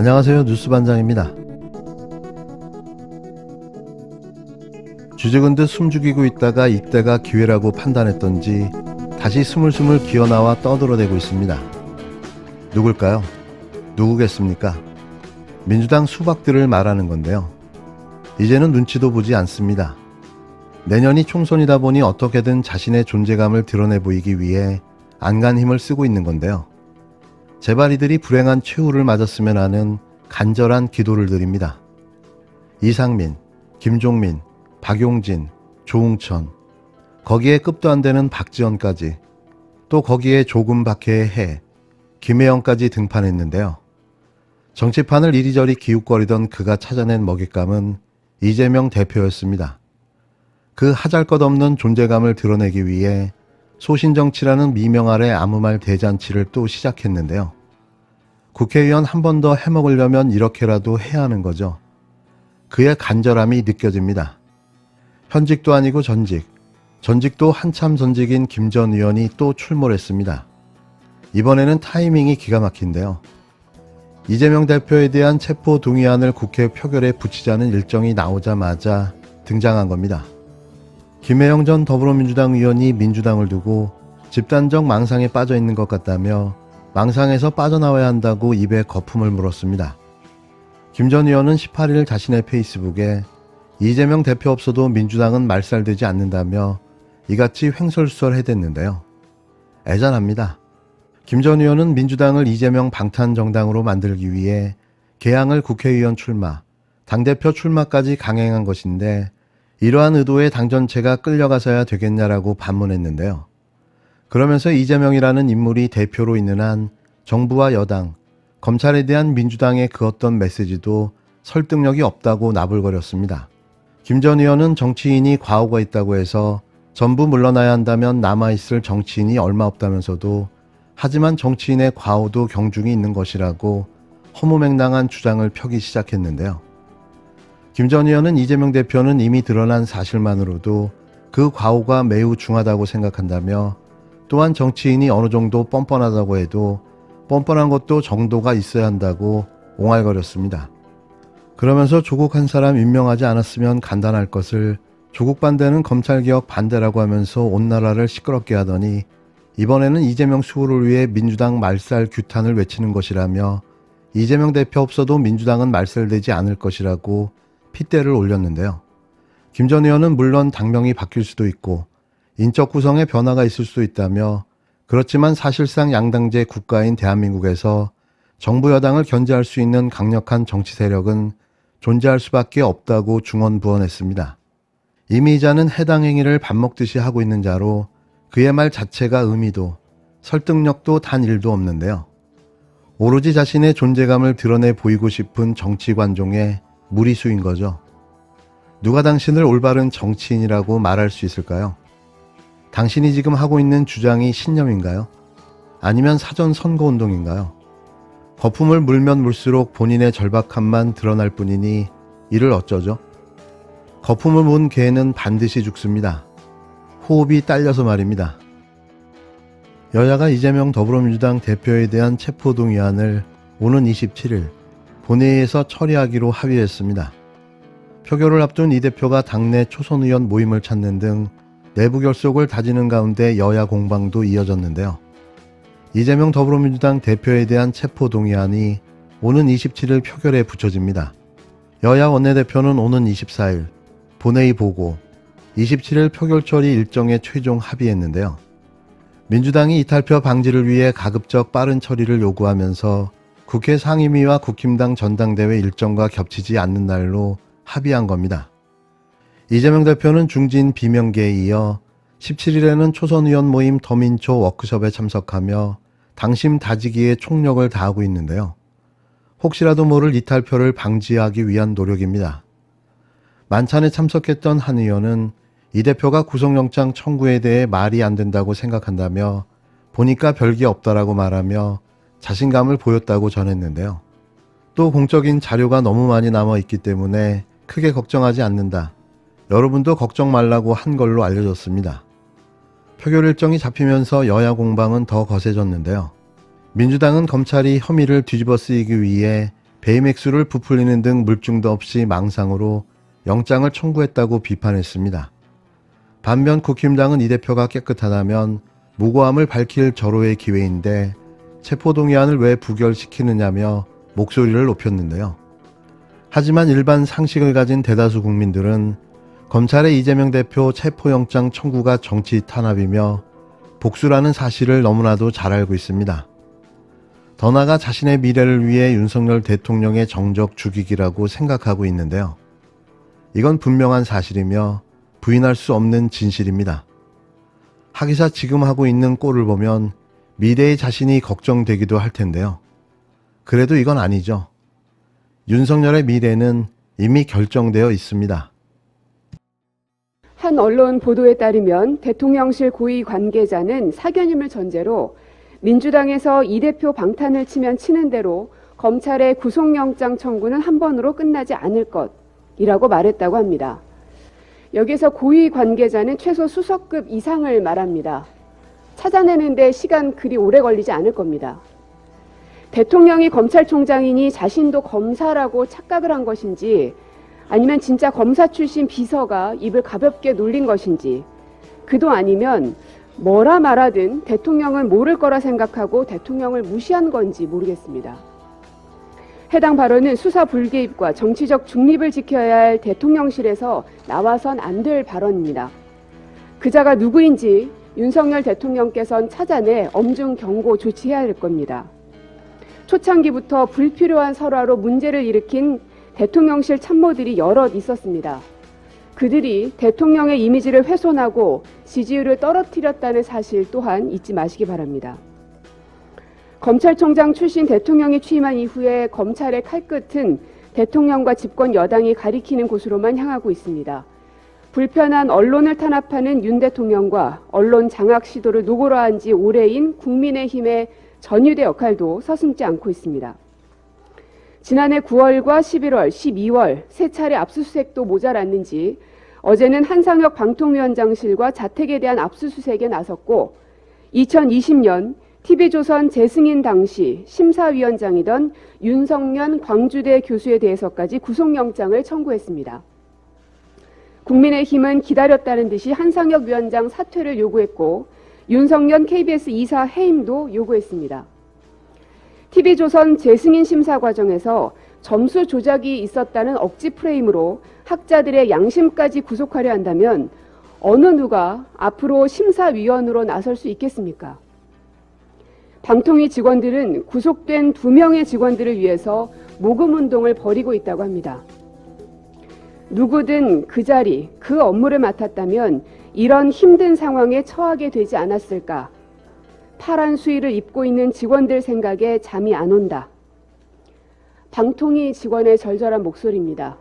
안녕하세요. 뉴스반장입니다. 쥐죽은 듯 숨죽이고 있다가 이때가 기회라고 판단했던지 다시 스물스물 기어나와 떠들어대고 있습니다. 누굴까요? 누구겠습니까? 민주당 수박들을 말하는 건데요. 이제는 눈치도 보지 않습니다. 내년이 총선이다 보니 어떻게든 자신의 존재감을 드러내 보이기 위해 안간 힘을 쓰고 있는 건데요. 제발 이들이 불행한 최후를 맞았으면 하는 간절한 기도를 드립니다. 이상민, 김종민, 박용진, 조응천, 거기에 급도 안 되는 박지원까지, 또 거기에 조금 박해의 해, 김혜영까지 등판했는데요. 정치판을 이리저리 기웃거리던 그가 찾아낸 먹잇감은 이재명 대표였습니다. 그 하잘것없는 존재감을 드러내기 위해 소신정치라는 미명 아래 아무 말 대잔치를 또 시작했는데요. 국회의원 한 번 더 해먹으려면 이렇게라도 해야 하는 거죠. 그의 간절함이 느껴집니다. 현직도 아니고 전직도 한참 전직인 김 전 의원이 또 출몰했습니다. 이번에는 타이밍이 기가 막힌데요. 이재명 대표에 대한 체포 동의안을 국회 표결에 붙이자는 일정이 나오자마자 등장한 겁니다. 김혜영 전 더불어민주당 의원이 민주당을 두고 집단적 망상에 빠져 있는 것 같다며 망상에서 빠져나와야 한다고 입에 거품을 물었습니다. 김 전 의원은 18일 자신의 페이스북에 이재명 대표 없어도 민주당은 말살되지 않는다며 이같이 횡설수설해댔는데요. 애잔합니다. 김 전 의원은 민주당을 이재명 방탄정당으로 만들기 위해 개항을 국회의원 출마, 당대표 출마까지 강행한 것인데 이러한 의도에 당전체가 끌려가서야 되겠냐라고 반문했는데요. 그러면서 이재명이라는 인물이 대표로 있는 한 정부와 여당, 검찰에 대한 민주당의 그 어떤 메시지도 설득력이 없다고 나불거렸습니다. 김 전 의원은 정치인이 과오가 있다고 해서 전부 물러나야 한다면 남아있을 정치인이 얼마 없다면서도 하지만 정치인의 과오도 경중이 있는 것이라고 허무맹랑한 주장을 펴기 시작했는데요. 김 전 의원은 이재명 대표는 이미 드러난 사실만으로도 그 과오가 매우 중하다고 생각한다며 또한 정치인이 어느 정도 뻔뻔하다고 해도 뻔뻔한 것도 정도가 있어야 한다고 옹알거렸습니다. 그러면서 조국 한 사람 임명하지 않았으면 간단할 것을 조국 반대는 검찰개혁 반대라고 하면서 온 나라를 시끄럽게 하더니 이번에는 이재명 수호를 위해 민주당 말살 규탄을 외치는 것이라며 이재명 대표 없어도 민주당은 말살되지 않을 것이라고 핏대를 올렸는데요. 김 전 의원은 물론 당명이 바뀔 수도 있고 인적 구성에 변화가 있을 수도 있다며 그렇지만 사실상 양당제 국가인 대한민국에서 정부 여당을 견제할 수 있는 강력한 정치 세력은 존재할 수밖에 없다고 중언부언했습니다. 이미 이 자는 해당 행위를 밥 먹듯이 하고 있는 자로 그의 말 자체가 의미도 설득력도 단 1도 없는데요. 오로지 자신의 존재감을 드러내 보이고 싶은 정치 관종의 무리수인 거죠. 누가 당신을 올바른 정치인이라고 말할 수 있을까요? 당신이 지금 하고 있는 주장이 신념인가요? 아니면 사전 선거운동인가요? 거품을 물면 물수록 본인의 절박함만 드러날 뿐이니 이를 어쩌죠? 거품을 문 개는 반드시 죽습니다. 호흡이 딸려서 말입니다. 여야가 이재명 더불어민주당 대표에 대한 체포동의안을 오는 27일 본회의에서 처리하기로 합의했습니다. 표결을 앞둔 이 대표가 당내 초선 의원 모임을 찾는 등 내부 결속을 다지는 가운데 여야 공방도 이어졌는데요. 이재명 더불어민주당 대표에 대한 체포동의안이 오는 27일 표결에 붙여집니다. 여야 원내대표는 오는 24일 본회의 보고 27일 표결 처리 일정에 최종 합의했는데요. 민주당이 이탈표 방지를 위해 가급적 빠른 처리를 요구하면서 국회 상임위와 국힘당 전당대회 일정과 겹치지 않는 날로 합의한 겁니다. 이재명 대표는 중진 비명계에 이어 17일에는 초선 의원 모임 더민초 워크숍에 참석하며 당심 다지기에 총력을 다하고 있는데요. 혹시라도 모를 이탈표를 방지하기 위한 노력입니다. 만찬에 참석했던 한 의원은 이 대표가 구속영장 청구에 대해 말이 안 된다고 생각한다며 보니까 별게 없다라고 말하며 자신감을 보였다고 전했는데요. 또 공적인 자료가 너무 많이 남아있기 때문에 크게 걱정하지 않는다. 여러분도 걱정 말라고 한 걸로 알려졌습니다. 표결 일정이 잡히면서 여야 공방은 더 거세졌는데요. 민주당은 검찰이 혐의를 뒤집어 쓰이기 위해 베이맥스를 부풀리는 등 물증도 없이 망상으로 영장을 청구했다고 비판했습니다. 반면 국힘당은 이 대표가 깨끗하다면 무고함을 밝힐 절호의 기회인데 체포동의안을 왜 부결시키느냐며 목소리를 높였는데요. 하지만 일반 상식을 가진 대다수 국민들은 검찰의 이재명 대표 체포영장 청구가 정치 탄압이며 복수라는 사실을 너무나도 잘 알고 있습니다. 더 나아가 자신의 미래를 위해 윤석열 대통령의 정적 죽이기라고 생각하고 있는데요. 이건 분명한 사실이며 부인할 수 없는 진실입니다. 하기사 지금 하고 있는 꼴을 보면 미래의 자신이 걱정되기도 할 텐데요. 그래도 이건 아니죠. 윤석열의 미래는 이미 결정되어 있습니다. 한 언론 보도에 따르면 대통령실 고위 관계자는 사견임을 전제로 민주당에서 이 대표 방탄을 치면 치는 대로 검찰의 구속영장 청구는 한 번으로 끝나지 않을 것이라고 말했다고 합니다. 여기서 고위 관계자는 최소 수석급 이상을 말합니다. 찾아내는데 시간 그리 오래 걸리지 않을 겁니다. 대통령이 검찰총장이니 자신도 검사라고 착각을 한 것인지 아니면 진짜 검사 출신 비서가 입을 가볍게 놀린 것인지 그도 아니면 뭐라 말하든 대통령은 모를 거라 생각하고 대통령을 무시한 건지 모르겠습니다. 해당 발언은 수사 불개입과 정치적 중립을 지켜야 할 대통령실에서 나와선 안 될 발언입니다. 그자가 누구인지 윤석열 대통령께서는 찾아내 엄중 경고 조치해야 할 겁니다. 초창기부터 불필요한 설화로 문제를 일으킨 대통령실 참모들이 여럿 있었습니다. 그들이 대통령의 이미지를 훼손하고 지지율을 떨어뜨렸다는 사실 또한 잊지 마시기 바랍니다. 검찰총장 출신 대통령이 취임한 이후에 검찰의 칼끝은 대통령과 집권 여당이 가리키는 곳으로만 향하고 있습니다. 불편한 언론을 탄압하는 윤 대통령과 언론 장악 시도를 노골화한 지 오래인 국민의힘의 전유대 역할도 서슴지 않고 있습니다. 지난해 9월과 11월, 12월 세 차례 압수수색도 모자랐는지 어제는 한상혁 방통위원장실과 자택에 대한 압수수색에 나섰고 2020년 TV조선 재승인 당시 심사위원장이던 윤석년 광주대 교수에 대해서까지 구속영장을 청구했습니다. 국민의힘은 기다렸다는 듯이 한상혁 위원장 사퇴를 요구했고 윤석년 KBS 이사 해임도 요구했습니다. TV조선 재승인 심사 과정에서 점수 조작이 있었다는 억지 프레임으로 학자들의 양심까지 구속하려 한다면 어느 누가 앞으로 심사위원으로 나설 수 있겠습니까? 방통위 직원들은 구속된 2명의 직원들을 위해서 모금운동을 벌이고 있다고 합니다. 누구든 그 자리, 그 업무를 맡았다면 이런 힘든 상황에 처하게 되지 않았을까? 파란 수의를 입고 있는 직원들 생각에 잠이 안 온다. 방통위 직원의 절절한 목소리입니다.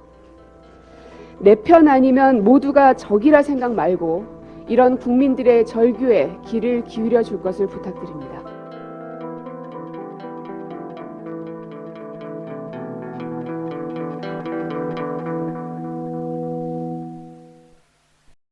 내 편 아니면 모두가 적이라 생각 말고 이런 국민들의 절규에 귀를 기울여 줄 것을 부탁드립니다.